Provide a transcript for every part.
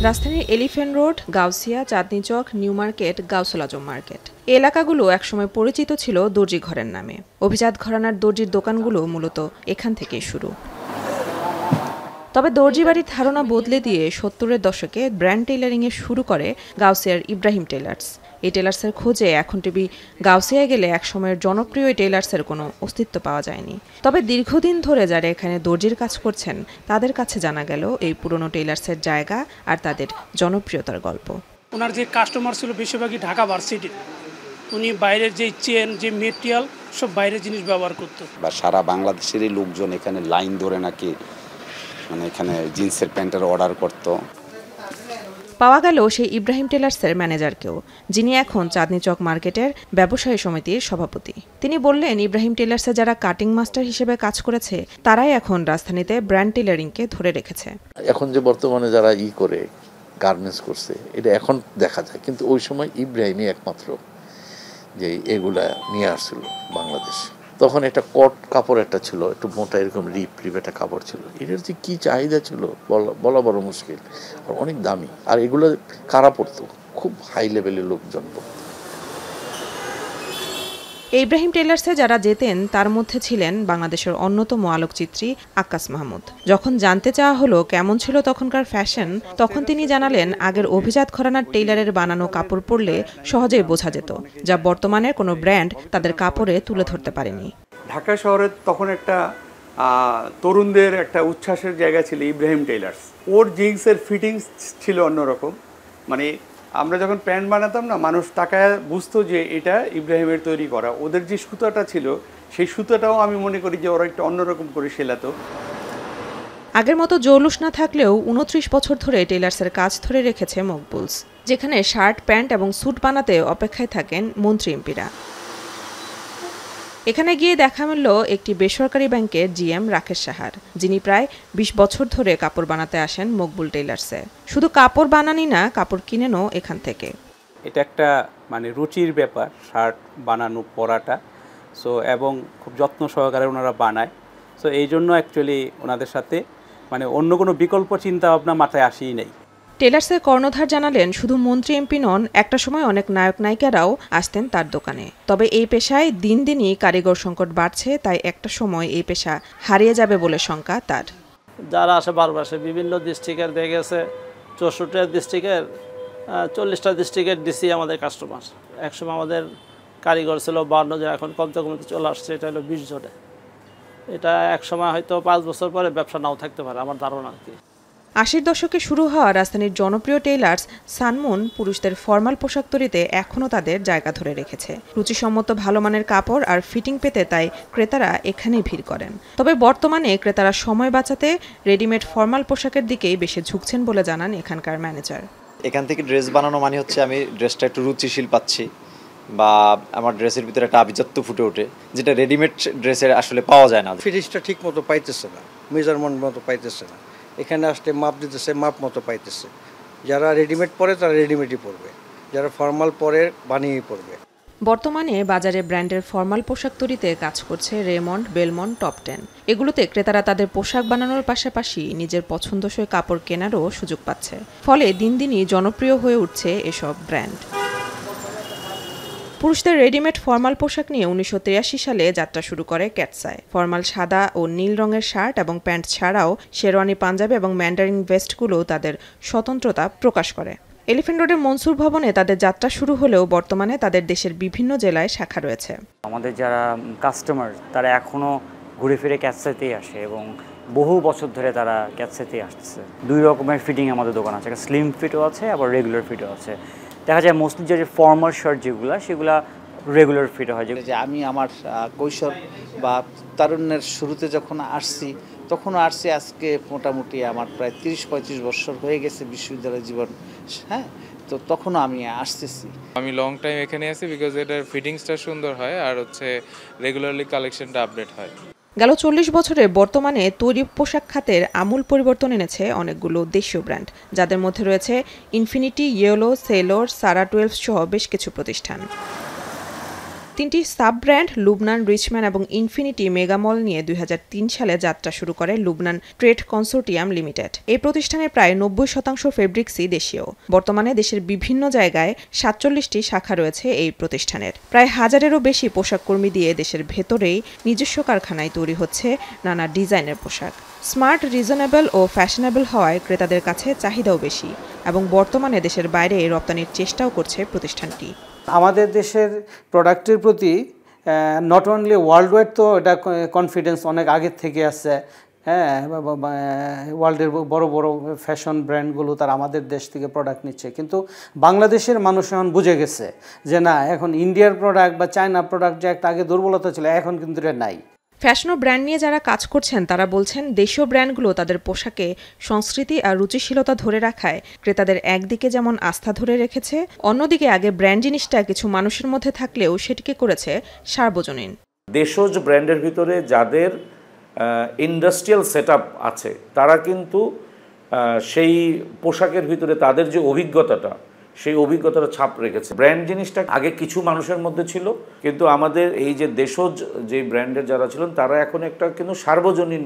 রাজধানীর elephant road, Gausia, চাঁদনী চক, new market, গাউসুল আজম market এলাকাগুলো একসময় পরিচিত ছিল দর্জি ঘরের নামে। অভিজাত ঘরানার দর্জির দোকানগুলো মূলত এখান থেকেই শুরু। তবে দর্জি বাড়ির ধারণা বদলে দিয়ে ৭০-এর দশকে ব্র্যান্ড টেইলারিংয়ে শুরু করে গাউসিয়ার ইব্রাহিম টেইলার্স। এই টেইলার্সের খোঁজে এখন টিভি গাউসিয়ায় গেলে একসময়ের জনপ্রিয় এই টেইলার্সের কোনো অস্তিত্ব পাওয়া যায়নি। তবে দীর্ঘদিন ধরে যারা এখানে দর্জির কাজ করছেন তাদের কাছে জানা গেল এই পুরনো টেইলার্সের জায়গা আর তাদের জনপ্রিয়তার গল্প। ওনার যে কাস্টমার ছিল বেশিরভাগই ঢাকা ভার্সিটি, উনি বাইরের যে চেন, যে মেটেরিয়াল সব বাইরের জিনিস ব্যবহার করতো। বা সারা বাংলাদেশেরই লোকজন এখানে লাইন ধরে নাকি এখানে জিন্সের প্যান্টের অর্ডার করতো। পাওয়া গেল সেই ইব্রাহিম টেইলার্সের ম্যানেজারকেও, যিনি এখন চাঁদনী চক মার্কেটের ব্যবসায়ী সমিতির সভাপতি। তিনি বললেন, ইব্রাহিম টেইলার্সে যারা কাটিং মাস্টার হিসেবে কাজ করেছে তারাই এখন রাজধানীতে ব্র্যান্ড টেইলারিংকে ধরে রেখেছে। এখন যে বর্তমানে যারা করে গার্মেন্টস করছে এটা এখন দেখা যায়, কিন্তু ওই সময় ইব্রাহিমই একমাত্র যে এগুলা নিয়ে আসছিল বাংলাদেশে। তখন একটা কট কাপড় একটা ছিল, একটু মোটা এরকম রিপ একটা কাপড় ছিল। এটার যে কি চাহিদা ছিল বলা বড় মুশকিল, আর অনেক দামি। আর এগুলো কারা পড়তো? খুব হাই লেভেলের লোকজন পড়তো। ইব্রাহিম টেইলার্সে যারা যেতেন তার মধ্যে ছিলেন বাংলাদেশের অন্যতম আলোকচিত্রী আক্কাস মাহমুদ। যখন জানতে চাওয়া হলো কেমন ছিল তখনকার ফ্যাশন, তখন তিনি জানালেন, আগের অভিজাত ঘরানার টেইলারের বানানো কাপড় পরলে সহজেই বোঝা যেত, যা বর্তমানের কোনো ব্র্যান্ড তাদের কাপড়ে তুলে ধরতে পারেনি। ঢাকা শহরে তখন একটা তরুণদের একটা উচ্ছ্বাসের জায়গা ছিল ইব্রাহিম টেইলার্স। ওর জিন্সের ফিটিংস ছিল অন্যরকম। মানে আমরা যখন প্যান্ট বানাতাম না, মানুষ তাকায় বুঝতো যে এটা ইব্রাহিমের তৈরি করা। ওদের যে সুতাটা ছিল সেই সুতাটাও আমি মনে করি যে ওরা একটা অন্যরকম করে সেলাতো। আগের মতো জৌলুস না থাকলেও ২৯ বছর ধরে টেইলার্সের কাজ ধরে রেখেছে মকবুলস, যেখানে শার্ট, প্যান্ট এবং স্যুট বানাতে অপেক্ষায় থাকেন মন্ত্রী এমপিরা। এখানে গিয়ে দেখা মিলল একটি বেসরকারি ব্যাংকের জিএম রাকেশ সাহার, যিনি প্রায় ২০ বছর ধরে কাপড় বানাতে আসেন মকবুল টেইলার্সে। শুধু কাপড় বানানি না, কাপড় কিনেনও এখান থেকে। এটা একটা রুচির ব্যাপার, শার্ট বানানো পরাটা। এবং খুব যত্ন সহকারে ওনারা বানায়। এই জন্য অ্যাকচুয়ালি ওনাদের সাথে অন্য কোনো বিকল্প চিন্তা ভাবনা মাথায় আসেই নাই। টেইলার্সের কর্ণধার জানালেন, শুধু মন্ত্রী এমপি নন, একটা সময় অনেক নায়ক নায়িকারাও আসতেন তার দোকানে। তবে এই পেশায় দিন দিনই কারিগর সংকট বাড়ছে, তাই একটা সময় এই পেশা হারিয়ে যাবে বলে শঙ্কা তার। যারা আসে বারবার আসে, বিভিন্ন ডিস্ট্রিক্টের দেখে গেছে ৬৪টা ডিস্ট্রিক্টের ৪০টা ডিস্ট্রিক্টের ডিসি আমাদের কাস্টমার। একসময় আমাদের কারিগর ছিল ৫২ জন, এখন কমতে কমতে চলে আসছে, এটা হলো ২০ জনে। এটা একসময় হয়তো ৫ বছর পরে ব্যবসা নাও থাকতে পারে, আমার ধারণা আর কি। ৮০ দশকে শুরু হওয়া রাজধানীর জনপ্রিয় টেইলার্স সানমুন পুরুষদের ফরমাল পোশাক তৈরিতে এখনও তাদের জায়গা ধরে রেখেছে। রুচিসম্মত ভালো মানের কাপড় আর ফিটিং পেতে তাই ক্রেতারা এখানেই ভিড় করেন। তবে বর্তমানে ক্রেতারা সময় বাঁচাতে রেডিমেড ফরমাল পোশাকের দিকেই বেশি ঝুঁকছেন বলে জানান এখানকার ম্যানেজার। এখান থেকে ড্রেস বানানো মানে হচ্ছে আমি ড্রেসটা একটু রুচিশীল পাচ্ছি, বা আমার ড্রেসের ভিতরে একটা আভিজাত্য ফুটে ওঠে, যেটা রেডিমেড ড্রেসের আসলে পাওয়া যায় না। ফিটিংসটা ঠিক মতো পাইতেছে না, মেজারমেন্ট মতো পাইতেছে না। এখানে আসলে মাপ দিতেছে, মাপ মতো পাইতেছে। যারা রেডিমেড পরে তারা রেডিমেডই পরবে, যারা ফর্মাল পরে বানিয়েই পরবে। বর্তমানে বাজারে ব্র্যান্ডের ফরমাল পোশাক তৈরিতে কাজ করছে রেমন্ড, বেলমন্ড, টপ 10। এগুলোতে ক্রেতারা তাদের পোশাক বানানোর পাশাপাশি নিজের পছন্দসই কাপড় কেনারও সুযোগ পাচ্ছে। ফলে দিন দিনই জনপ্রিয় হয়ে উঠছে এসব ব্র্যান্ড। পুরুষদের রেডিমেড ফরমাল পোশাক নিয়ে ১৯৮৩ সালে যাত্রা শুরু করে ক্যাটসাই। ফরমাল সাদা ও নীল রঙের শার্ট এবং প্যান্ট ছাড়াও শেরওয়ানি, পাঞ্জাবি এবং ম্যান্ডারিন ভেস্টগুলো তাদের স্বতন্ত্রতা প্রকাশ করে। এলিফ্যান্ট রোডের মনসুর ভবনে তাদের যাত্রা শুরু হলেও বর্তমানে তাদের দেশের বিভিন্ন জেলায় শাখা রয়েছে। আমাদের যারা কাস্টমার তারা এখনও ঘুরে ফিরে ক্যাটসাইতেই আসে এবং বহু বছর ধরে তারা ক্যাটসাইতেই আসছে। ২ রকমের ফিটিং আমাদের দোকান আছে, একটা স্লিম ফিটও আছে, আবার রেগুলার ফিটও আছে। দেখা যায় মোস্টলি যে ফর্মাল শার্ট সেগুলা রেগুলার ফিট হয়। যে আমি আমার কৈশোর বা তারুণ্যের শুরুতে যখন আসছি তখনও আসছি, আজকে মোটামুটি আমার প্রায় ৩০-৩৫ বছর হয়ে গেছে বিশ্ববিদ্যালয় জীবন। হ্যাঁ, তো তখনও আমি আসতেছি। আমি লং টাইম এখানে আছি বিকজ এটার ফিটিংসটা সুন্দর হয় আর রেগুলারলি কালেকশনটা আপডেট হয়। গেল ৪০ বছরে বর্তমানে তৈরি পোশাক খাতের আমূল পরিবর্তন এনেছে অনেকগুলো দেশীয় ব্র্যান্ড, যাদের মধ্যে রয়েছে ইনফিনিটি, ইয়েলো, সেলোর, সারা 12 সহ বেশ কিছু প্রতিষ্ঠান। 3টি সাব ব্র্যান্ড লুবনান, রিচম্যান এবং ইনফিনিটি মেগামল নিয়ে 2003 সালে যাত্রা শুরু করে লুবনান ট্রেড কনসোর্টিয়াম লিমিটেড। এই প্রতিষ্ঠানের প্রায় 90% ফেব্রিক্সই দেশীয়। বর্তমানে দেশের বিভিন্ন জায়গায় 47টি শাখা রয়েছে এই প্রতিষ্ঠানের। প্রায় 1000-এরও বেশি পোশাক কর্মী দিয়ে দেশের ভেতরেই নিজস্ব কারখানায় তৈরি হচ্ছে নানা ডিজাইনের পোশাক। স্মার্ট, রিজনেবল ও ফ্যাশনেবল হওয়ায় ক্রেতাদের কাছে চাহিদাও বেশি এবং বর্তমানে দেশের বাইরে রপ্তানির চেষ্টাও করছে প্রতিষ্ঠানটি। আমাদের দেশের প্রোডাক্টের প্রতি নট অনলি ওয়ার্ল্ড ওয়াইড তো এটা কনফিডেন্স অনেক আগের থেকে আছে। হ্যাঁ, ওয়ার্ল্ডের বড় বড় ফ্যাশন ব্র্যান্ডগুলো তারা আমাদের দেশ থেকে প্রোডাক্ট নিচ্ছে, কিন্তু বাংলাদেশের মানুষ এখন বুঝে গেছে যে না, এখন ইন্ডিয়ার প্রোডাক্ট বা চায়না প্রোডাক্ট যে একটা আগে দুর্বলতা ছিল, এখন কিন্তু এটা নাই। ফ্যাশন ও ব্র্যান্ড নিয়ে যারা কাজ করছেন তারা বলছেন দেশীয় ব্র্যান্ডগুলো তাদের পোশাকে সংস্কৃতি আর রুচিশীলতা ধরে রাখায় ক্রেতাদের একদিকে যেমন আস্থা ধরে রেখেছে, অন্যদিকে আগে ব্র্যান্ড জিনিসটা কিছু মানুষের মধ্যে থাকলেও সেটিকে করেছে সার্বজনীন। দেশজ ব্র্যান্ডের ভিতরে যাদের ইন্ডাস্ট্রিয়াল সেটআপ আছে তারা কিন্তু সেই পোশাকের ভিতরে তাদের যে অভিজ্ঞতাটা, সেই অভিজ্ঞতাটা ছাপ রেখেছে। ব্র্যান্ড জিনিসটা আগে কিছু মানুষের মধ্যে ছিল, কিন্তু আমাদের এই যে দেশজ যে ব্র্যান্ডের যারা ছিলেন তারা এখন একটা কিন্তু সার্বজনীন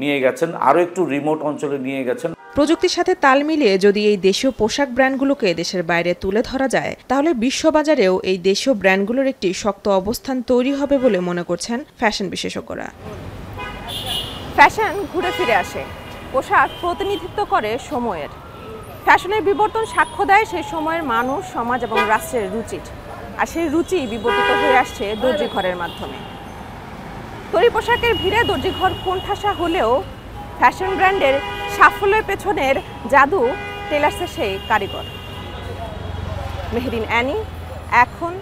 নিয়ে গেছেন, আরও একটু রিমোট অঞ্চলে নিয়ে গেছেন। প্রযুক্তির সাথে তাল মিলিয়ে যদি এই দেশীয় পোশাক ব্র্যান্ডগুলোকে দেশের বাইরে তুলে ধরা যায়, তাহলে বিশ্ববাজারেও এই দেশীয় ব্র্যান্ডগুলোর একটি শক্ত অবস্থান তৈরি হবে বলে মনে করছেন ফ্যাশন বিশেষজ্ঞরা। ফ্যাশন ঘুরে ফিরে আসে, পোশাক প্রতিনিধিত্ব করে সময়ের। ফ্যাশনের বিবর্তন সাক্ষ্য দেয় সেই সময়ের মানুষ, সমাজ এবং রাষ্ট্রের রুচির। আর সেই রুচি বিবর্তিত হয়ে আসছে দর্জি ঘরের মাধ্যমে। তৈরি পোশাকের ভিড়ে দর্জি ঘর কোণঠাসা হলেও ফ্যাশন ব্র্যান্ডের সাফল্যের পেছনের জাদু টেলার্সের সেই কারিগর। মেহরিন অ্যানি, এখন।